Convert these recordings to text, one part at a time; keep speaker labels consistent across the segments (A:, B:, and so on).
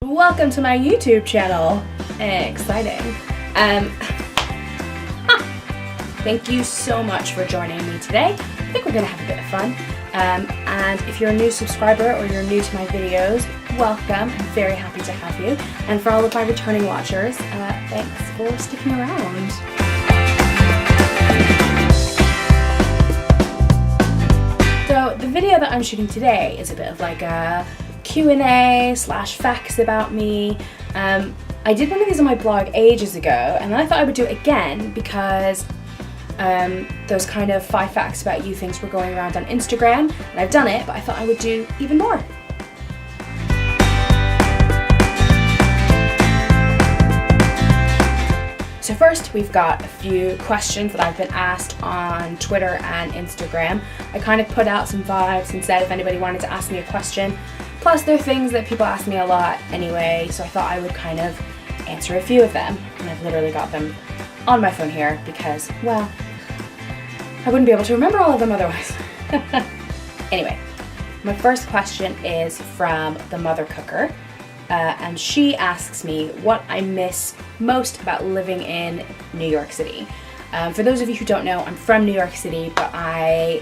A: Welcome to my YouTube channel. Exciting. Thank you so much for joining me today. I think we're gonna have a bit of fun. And if you're a new subscriber or you're new to my videos, welcome. I'm very happy to have you. And for all of my returning watchers, thanks for sticking around. So the video that I'm shooting today is a bit of like a Q&A / facts about me. I did one of these on my blog ages ago, and then I thought I would do it again because those kind of 5 facts about you things were going around on Instagram, and I've done it, but I thought I would do even more. So first, we've got a few questions that I've been asked on Twitter and Instagram. I kind of put out some vibes and said if anybody wanted to ask me a question. Plus, they're things that people ask me a lot anyway, so I thought I would kind of answer a few of them. And I've literally got them on my phone here because, well, I wouldn't be able to remember all of them otherwise. Anyway, my first question is from the Mother Cooker. And she asks me what I miss most about living in New York City. For those of you who don't know, I'm from New York City, but I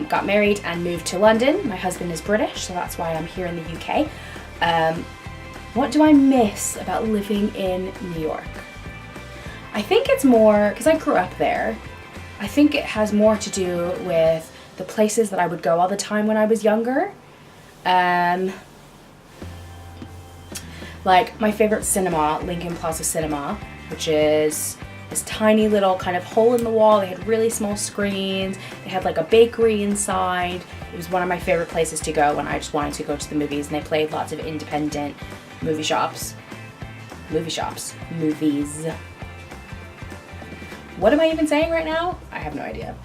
A: got married and moved to London. My husband is British, so that's why I'm here in the UK. What do I miss about living in New York? I think it's more, because I grew up there, I think it has more to do with the places that I would go all the time when I was younger. Like my favorite cinema, Lincoln Plaza Cinema, which is this tiny little kind of hole in the wall. They had really small screens. They had like a bakery inside. It was one of my favorite places to go when I just wanted to go to the movies, and they played lots of independent movies. What am I even saying right now? I have no idea.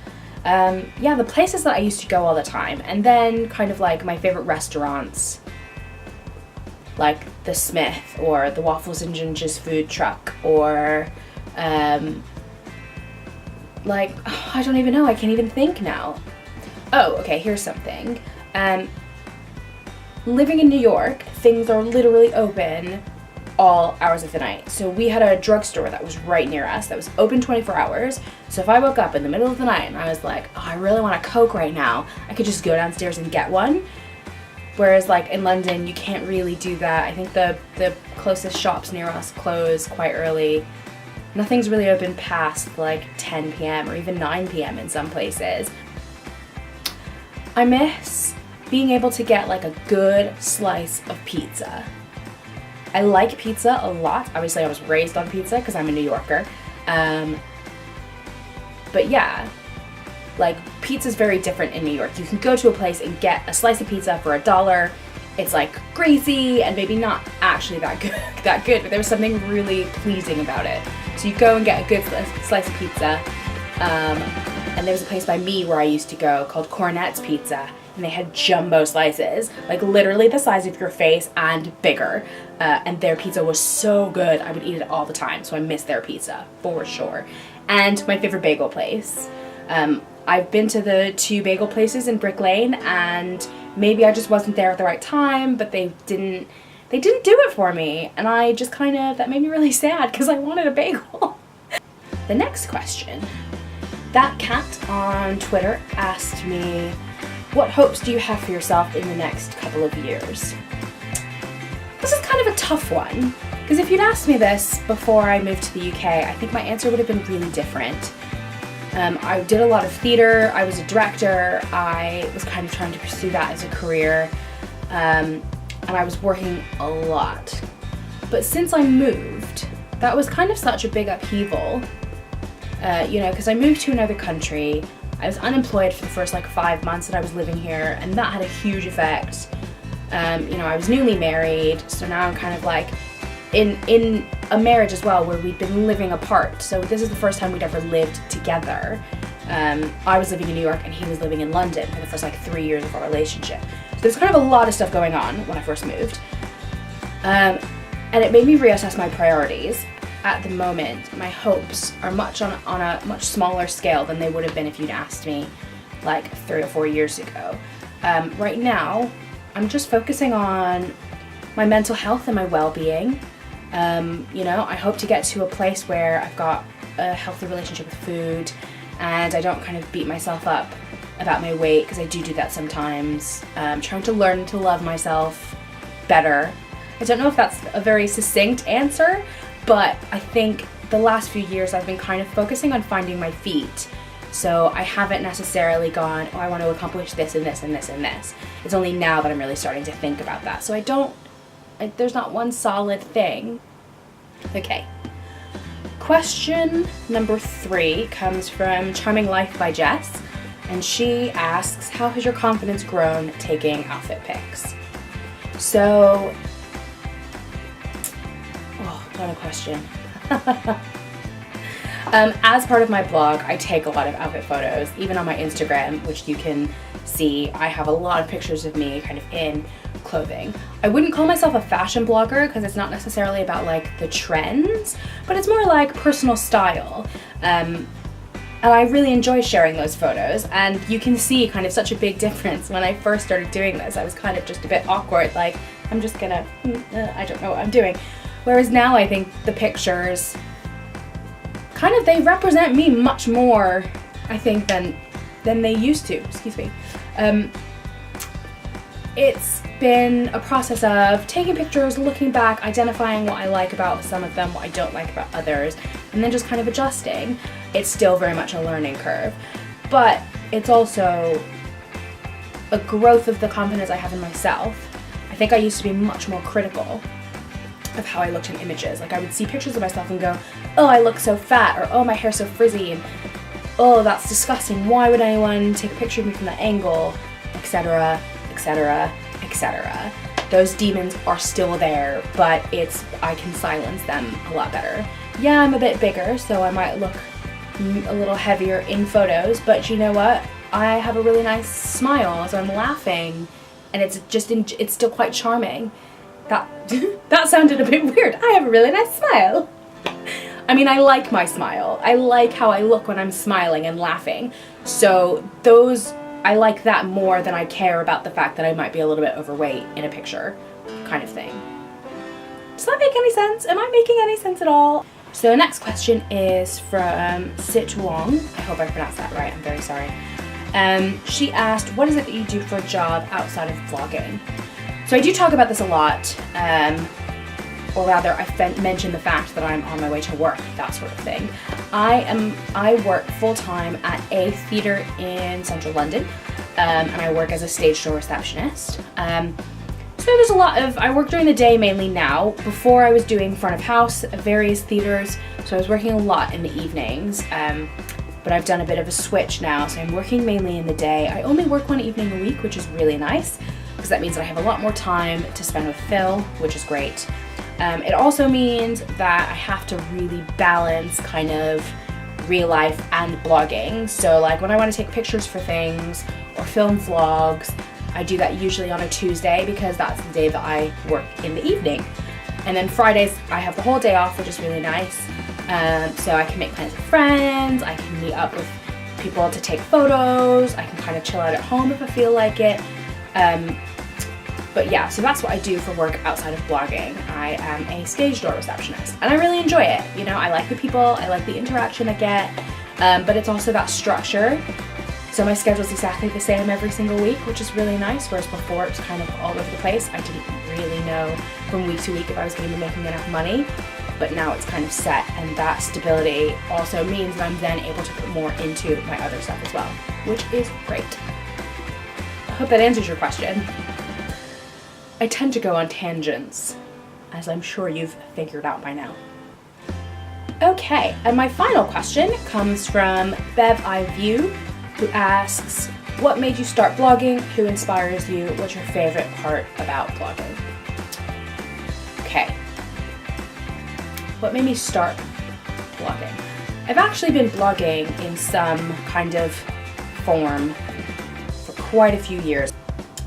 A: Yeah, the places that I used to go all the time, and then kind of like my favorite restaurants, like the Smith or the Waffles and Gingers food truck, or like, oh, I don't even know, I can't even think now. Oh, okay, here's something. Living in New York, things are literally open all hours of the night. So we had a drugstore that was right near us that was open 24 hours. So if I woke up in the middle of the night and I was like, oh, I really want a Coke right now, I could just go downstairs and get one. Whereas like in London, you can't really do that. I think the closest shops near us close quite early. Nothing's really open past like 10 p.m. or even 9 p.m. in some places. I miss being able to get like a good slice of pizza. I like pizza a lot. Obviously I was raised on pizza because I'm a New Yorker. But yeah, like pizza's very different in New York. You can go to a place and get a slice of pizza for $1. It's like greasy and maybe not actually that good, but there was something really pleasing about it. So you go and get a good slice of pizza. And there was a place by me where I used to go called Ghenet's Pizza, and they had jumbo slices, like literally the size of your face and bigger. And their pizza was so good. I would eat it all the time. So I miss their pizza for sure. And my favorite bagel place. I've been to the 2 bagel places in Brick Lane, and maybe I just wasn't there at the right time, but they didn't do it for me, and I just kind of, that made me really sad because I wanted a bagel. The next question. That cat on Twitter asked me, what hopes do you have for yourself in the next couple of years? This is kind of a tough one, because if you'd asked me this before I moved to the UK, I think my answer would have been really different. I did a lot of theater, I was a director, I was kind of trying to pursue that as a career, and I was working a lot. But since I moved, that was kind of such a big upheaval, because I moved to another country. I was unemployed for the first like 5 months that I was living here, and that had a huge effect. I was newly married, so now I'm kind of like in a marriage as well where we'd been living apart. So this is the first time we'd ever lived together. I was living in New York and he was living in London for the first like 3 years of our relationship. So there's kind of a lot of stuff going on when I first moved. And it made me reassess my priorities. At the moment, my hopes are much on a much smaller scale than they would have been if you'd asked me like 3 or 4 years ago. Right now, I'm just focusing on my mental health and my well-being. You know, I hope to get to a place where I've got a healthy relationship with food and I don't kind of beat myself up about my weight, because I do that sometimes. Trying to learn to love myself better. I don't know if that's a very succinct answer, but I think the last few years I've been kind of focusing on finding my feet. So I haven't necessarily gone, oh, I want to accomplish this and this and this and this. It's only now that I'm really starting to think about that. So there's not one solid thing. Okay. Question number 3 comes from Charming Life by Jess. And she asks, how has your confidence grown taking outfit pics? So, what a question. As part of my blog, I take a lot of outfit photos, even on my Instagram, which you can see. I have a lot of pictures of me kind of in clothing. I wouldn't call myself a fashion blogger because it's not necessarily about like the trends, but it's more like personal style. And I really enjoy sharing those photos, and you can see kind of such a big difference. When I first started doing this, I was kind of just a bit awkward, like I'm just gonna, I don't know what I'm doing. Whereas now I think the pictures kind of, they represent me much more, I think, than they used to, excuse me. It's been a process of taking pictures, looking back, identifying what I like about some of them, what I don't like about others, and then just kind of adjusting. It's still very much a learning curve, but it's also a growth of the confidence I have in myself. I think I used to be much more critical of how I looked in images. Like I would see pictures of myself and go, oh, I look so fat, or oh, my hair's so frizzy, and oh, that's disgusting. Why would anyone take a picture of me from that angle, etc., etc., etc. Those demons are still there, but I can silence them a lot better. Yeah, I'm a bit bigger, so I might look a little heavier in photos, but you know what? I have a really nice smile, so I'm laughing, and it's still quite charming. That sounded a bit weird. I have a really nice smile. I mean, I like my smile. I like how I look when I'm smiling and laughing. So I like that more than I care about the fact that I might be a little bit overweight in a picture, kind of thing. Does that make any sense? Am I making any sense at all? So the next question is from Sit Wong. I hope I pronounced that right. I'm very sorry. She asked, what is it that you do for a job outside of vlogging? So I do talk about this a lot, or rather I mention the fact that I'm on my way to work, that sort of thing. I work full-time at a theatre in central London, and I work as a stage door receptionist. So there's I work during the day mainly now. Before I was doing front of house at various theatres, so I was working a lot in the evenings, but I've done a bit of a switch now, so I'm working mainly in the day. I only work one evening a week, which is really nice, because that means that I have a lot more time to spend with Phil, which is great. It also means that I have to really balance kind of real life and blogging. So like when I want to take pictures for things or film vlogs, I do that usually on a Tuesday because that's the day that I work in the evening. And then Fridays I have the whole day off, which is really nice. So I can make plans with friends, I can meet up with people to take photos, I can kind of chill out at home if I feel like it. But yeah, so that's what I do for work outside of blogging. I am a stage door receptionist and I really enjoy it. You know, I like the people, I like the interaction I get, but it's also that structure. So my schedule's exactly the same every single week, which is really nice, whereas before it was kind of all over the place. I didn't really know from week to week if I was going to be making enough money, but now it's kind of set, and that stability also means that I'm then able to put more into my other stuff as well, which is great. I hope that answers your question. I tend to go on tangents, as I'm sure you've figured out by now. Okay, and my final question comes from Bev I View, who asks, what made you start blogging? Who inspires you? What's your favorite part about blogging? Okay. What made me start blogging? I've actually been blogging in some kind of form for quite a few years.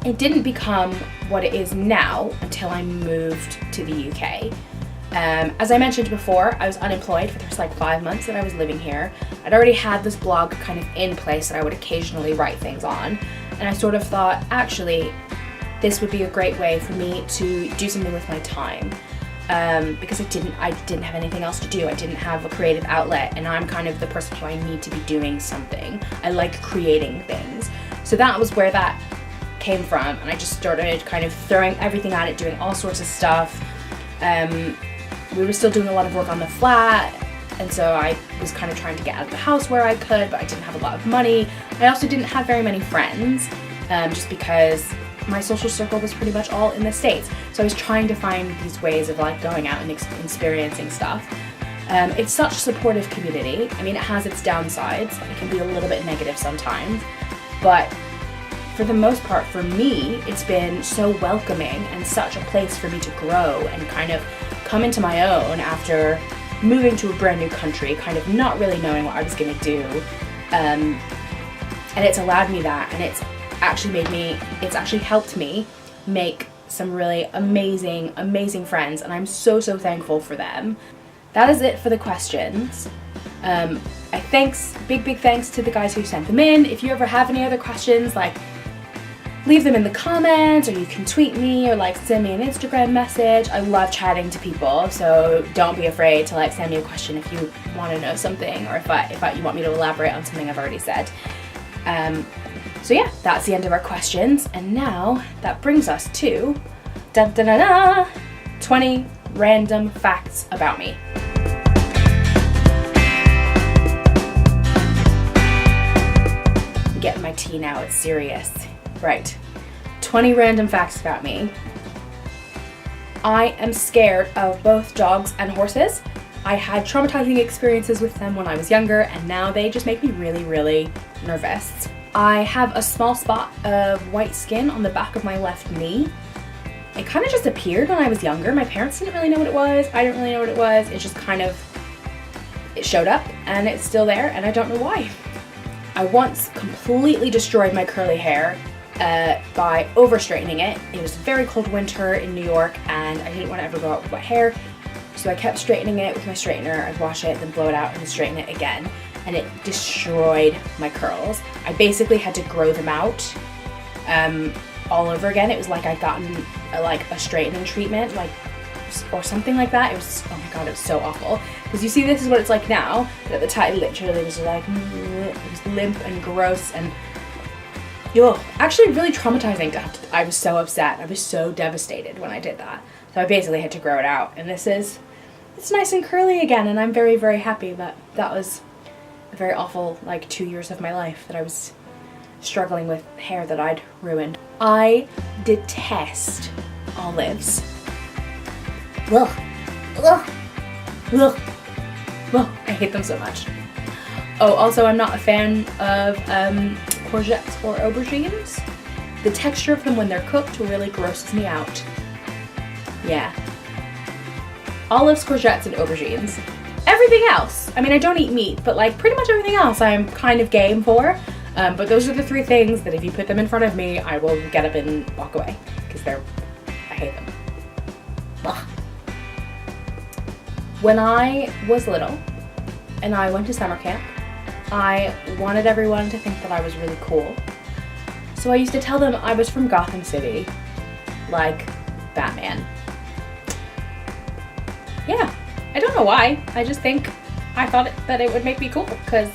A: It didn't become what it is now until I moved to the UK. As I mentioned before, I was unemployed for just like 5 months that I was living here. I'd already had this blog kind of in place that I would occasionally write things on. And I sort of thought, actually, this would be a great way for me to do something with my time. Because I didn't have anything else to do. I didn't have a creative outlet, and I'm kind of the person who I need to be doing something. I like creating things. So that was where that came from, and I just started kind of throwing everything at it, doing all sorts of stuff. We were still doing a lot of work on the flat, and so I was kind of trying to get out of the house where I could, but I didn't have a lot of money. I also didn't have very many friends, just because my social circle was pretty much all in the States. So I was trying to find these ways of like going out and experiencing stuff. It's such a supportive community. I mean, it has its downsides. It can be a little bit negative sometimes, but for the most part, for me, it's been so welcoming and such a place for me to grow and kind of come into my own after moving to a brand new country, kind of not really knowing what I was gonna do. And it's allowed me that, and it's actually helped me make some really amazing friends, and I'm so thankful for them. That is it for the questions. Big thanks to the guys who sent them in. If you ever have any other questions, like leave them in the comments, or you can tweet me, or like send me an Instagram message. I love chatting to people, so don't be afraid to like send me a question if you want to know something, or if you want me to elaborate on something I've already said. So yeah, that's the end of our questions, and now that brings us to 20 random facts about me. I'm getting my tea now, it's serious. Right, 20 random facts about me. I am scared of both dogs and horses. I had traumatizing experiences with them when I was younger, and now they just make me really nervous. I have a small spot of white skin on the back of my left knee. It kind of just appeared when I was younger. My parents didn't really know what it was. I didn't really know what it was. It just kind of, it showed up, and it's still there, and I don't know why. I once completely destroyed my curly hair by over straightening it. It was a very cold winter in New York, and I didn't want to ever go out with wet hair. So I kept straightening it with my straightener. I'd wash it, then blow it out, and then straighten it again. And it destroyed my curls. I basically had to grow them out all over again. It was like I'd gotten a straightening treatment, or something like that. It was, oh my god, it was so awful. Because you see, this is what it's like now, but at the time, literally was like, it was limp and gross and actually really traumatizing. I was so upset. I was so devastated when I did that. So I basically had to grow it out. And it's nice and curly again, and I'm very happy. But that was a very awful 2 years of my life that I was struggling with hair that I'd ruined. I detest olives. Ugh. I hate them so much. Oh, also I'm not a fan of courgettes or aubergines. The texture of them when they're cooked really grosses me out. Yeah. Olives, courgettes, and aubergines. Everything else, I mean, I don't eat meat, but pretty much everything else I'm kind of game for. But those are the three things that if you put them in front of me, I will get up and walk away, because I hate them. Ugh. When I was little and I went to summer camp, I wanted everyone to think that I was really cool. So I used to tell them I was from Gotham City, like Batman. Yeah, I don't know why. I just think I thought that it would make me cool because,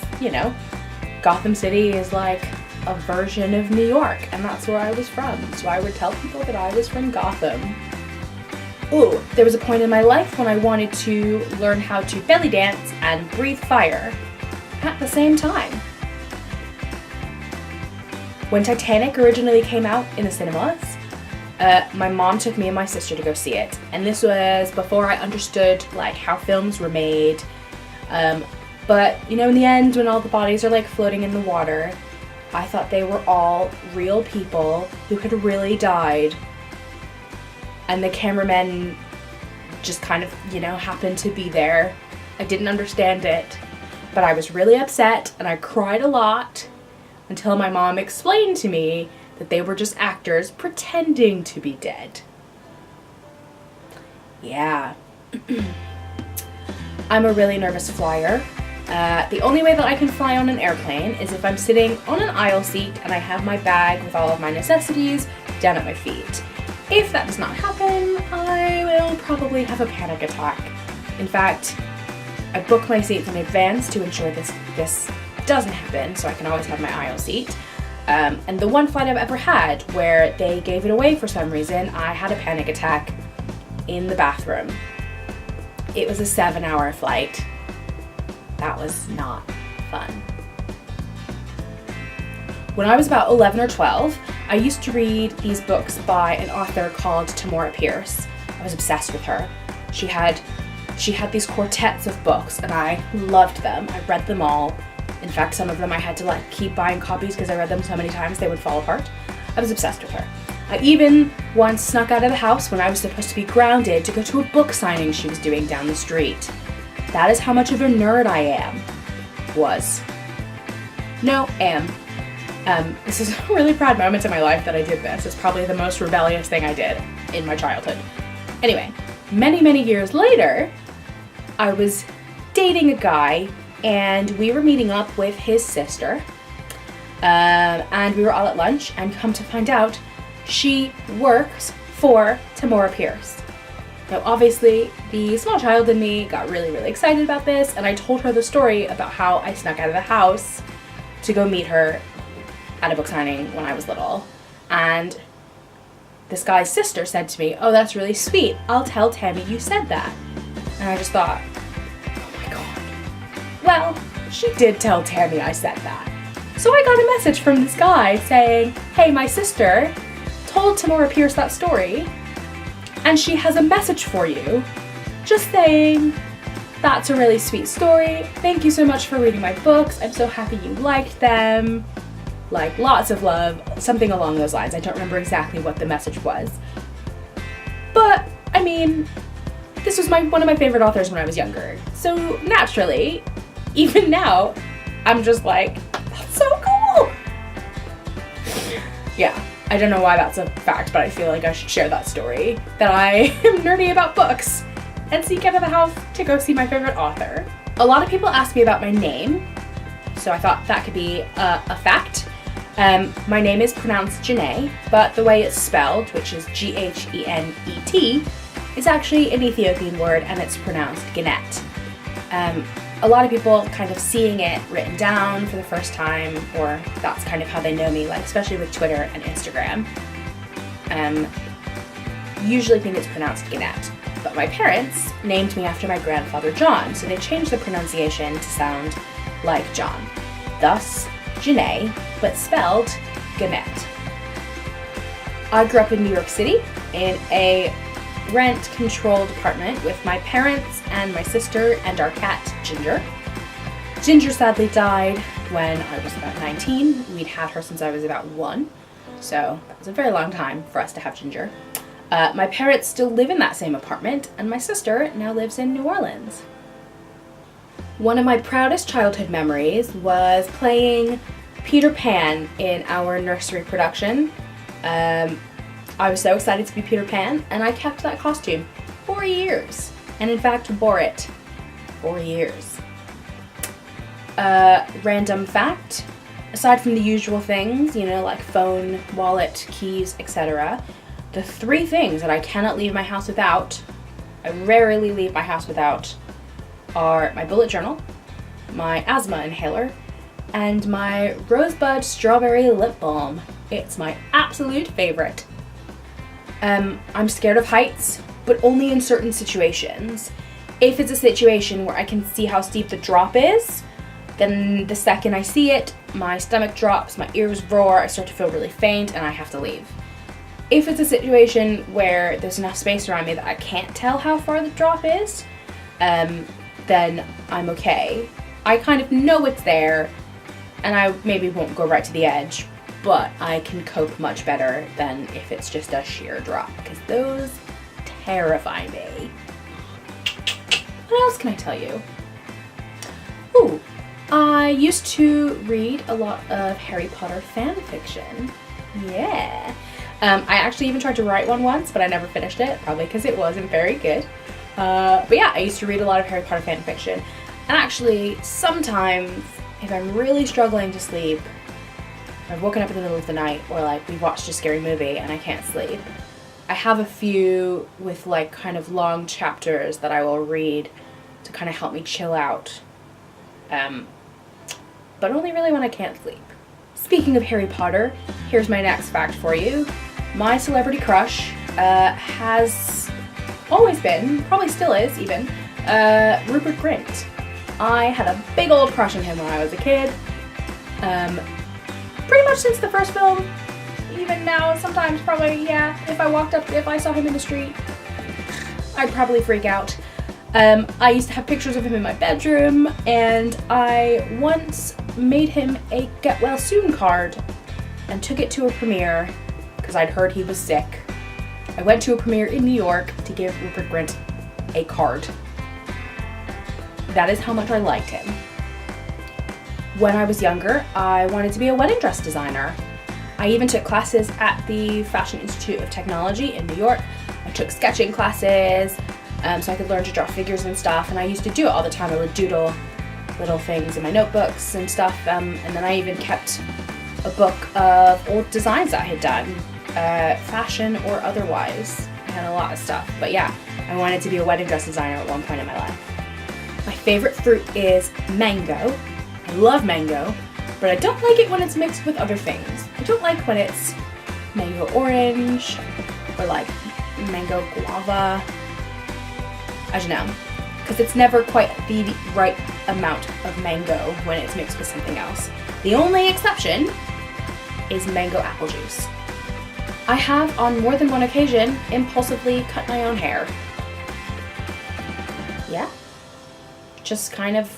A: Gotham City is like a version of New York, and that's where I was from. So I would tell people that I was from Gotham. Ooh, there was a point in my life when I wanted to learn how to belly dance and breathe fire at the same time. When Titanic originally came out in the cinemas, my mom took me and my sister to go see it. And this was before I understood how films were made. But in the end, when all the bodies are floating in the water, I thought they were all real people who had really died. And the cameramen just kind of, happened to be there. I didn't understand it, but I was really upset and I cried a lot until my mom explained to me that they were just actors pretending to be dead. Yeah. I'm a really nervous flyer. The only way that I can fly on an airplane is if I'm sitting on an aisle seat and I have my bag with all of my necessities down at my feet. If that does not happen, I will probably have a panic attack. In fact, I book my seats in advance to ensure this doesn't happen, so I can always have my aisle seat. And the one flight I've ever had where they gave it away for some reason, I had a panic attack in the bathroom. It was a 7-hour flight. That was not fun. When I was about 11 or 12, I used to read these books by an author called Tamora Pierce. I was obsessed with her. She had these quartets of books and I loved them. I read them all. In fact, some of them I had to keep buying copies because I read them so many times they would fall apart. I was obsessed with her. I even once snuck out of the house when I was supposed to be grounded to go to a book signing she was doing down the street. That is how much of a nerd I am. Am. This is a really proud moment in my life that I did this. It's probably the most rebellious thing I did in my childhood. Anyway, many, many years later, I was dating a guy and we were meeting up with his sister, and we were all at lunch, and come to find out, she works for Tamora Pierce. Now obviously, the small child in me got really, really excited about this, and I told her the story about how I snuck out of the house to go meet her at a book signing when I was little. And this guy's sister said to me, "Oh, that's really sweet. I'll tell Tammy you said that." And I just thought, well, she did tell Tammy I said that. So I got a message from this guy saying, "Hey, my sister told Tamora Pierce that story, and she has a message for you. Just saying, that's a really sweet story. Thank you so much for reading my books. I'm so happy you liked them. Lots of love," something along those lines. I don't remember exactly what the message was. But, I mean, this was one of my favorite authors when I was younger. So naturally, even now, I'm just that's so cool. Yeah, I don't know why that's a fact, but I feel like I should share that story, that I am nerdy about books and sneak out of the house to go see my favorite author. A lot of people ask me about my name, so I thought that could be a fact. My name is pronounced Ghenet, but the way it's spelled, which is Ghenet, is actually an Ethiopian word, and it's pronounced Ghenet. A lot of people kind of seeing it written down for the first time, or that's kind of how they know me, especially with Twitter and Instagram, usually think it's pronounced Ghenet. But my parents named me after my grandfather John, so they changed the pronunciation to sound like John. Thus, Ghenet, but spelled Ghenet. I grew up in New York City in a rent-controlled apartment with my parents and my sister and our cat, Ginger. Ginger sadly died when I was about 19. We'd had her since I was about 1, so that was a very long time for us to have Ginger. My parents still live in that same apartment, and my sister now lives in New Orleans. One of my proudest childhood memories was playing Peter Pan in our nursery production. I was so excited to be Peter Pan, and I kept that costume for years, and in fact wore it for years. Random fact, aside from the usual things, like phone, wallet, keys, etc., the 3 things that I cannot leave my house without, I rarely leave my house without, are my bullet journal, my asthma inhaler, and my rosebud strawberry lip balm. It's my absolute favorite. I'm scared of heights, but only in certain situations. If it's a situation where I can see how steep the drop is, then the second I see it, my stomach drops, my ears roar, I start to feel really faint, and I have to leave. If it's a situation where there's enough space around me that I can't tell how far the drop is, then I'm okay. I kind of know it's there, and I maybe won't go right to the edge, but I can cope much better than if it's just a sheer drop, because those terrify me. What else can I tell you? Ooh, I used to read a lot of Harry Potter fan fiction. Yeah. I actually even tried to write one once, but I never finished it, probably because it wasn't very good. But yeah, I used to read a lot of Harry Potter fan fiction. And actually, sometimes, if I'm really struggling to sleep, I've woken up in the middle of the night, or like we watched a scary movie and I can't sleep. I have a few with like kind of long chapters that I will read to kind of help me chill out. But only really when I can't sleep. Speaking of Harry Potter, here's my next fact for you. My celebrity crush has always been, probably still is even, Rupert Grint. I had a big old crush on him when I was a kid. Pretty much since the first film. Even now, sometimes probably, yeah, if I saw him in the street, I'd probably freak out. I used to have pictures of him in my bedroom, and I once made him a get well soon card and took it to a premiere because I'd heard he was sick. I went to a premiere in New York to give Rupert Grint a card. That is how much I liked him. When I was younger, I wanted to be a wedding dress designer. I even took classes at the Fashion Institute of Technology in New York. I took sketching classes so I could learn to draw figures and stuff, and I used to do it all the time. I would doodle little things in my notebooks and stuff, and then I even kept a book of old designs that I had done, fashion or otherwise. I had a lot of stuff, but yeah, I wanted to be a wedding dress designer at one point in my life. My favorite fruit is mango. I love mango, but I don't like it when it's mixed with other things. I don't like when it's mango orange or like mango guava. I don't know, because it's never quite the right amount of mango when it's mixed with something else. The only exception is mango apple juice. I have on more than one occasion impulsively cut my own hair. Yeah, just kind of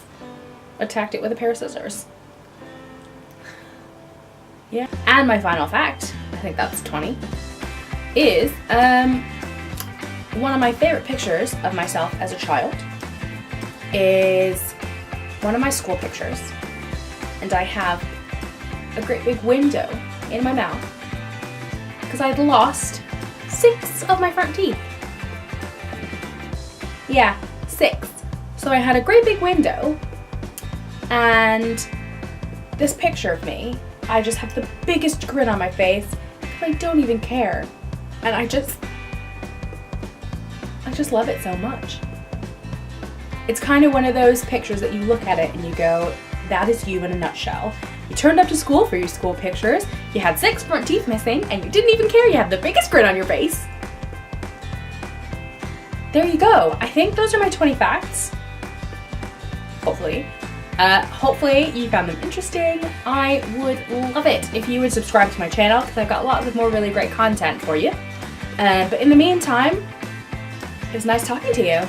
A: attacked it with a pair of scissors. Yeah. And my final fact, I think that's 20, is one of my favorite pictures of myself as a child is one of my school pictures. And I have a great big window in my mouth because I'd lost 6 of my front teeth. Yeah, 6. So I had a great big window, and this picture of me, I just have the biggest grin on my face because I don't even care. And I just love it so much. It's kind of one of those pictures that you look at it and you go, that is you in a nutshell. You turned up to school for your school pictures, you had 6 front teeth missing, and you didn't even care. You had the biggest grin on your face. There you go. I think those are my 20 facts. Hopefully. Hopefully you found them interesting. I would love it if you would subscribe to my channel because I've got lots of more really great content for you. But in the meantime, it was nice talking to you.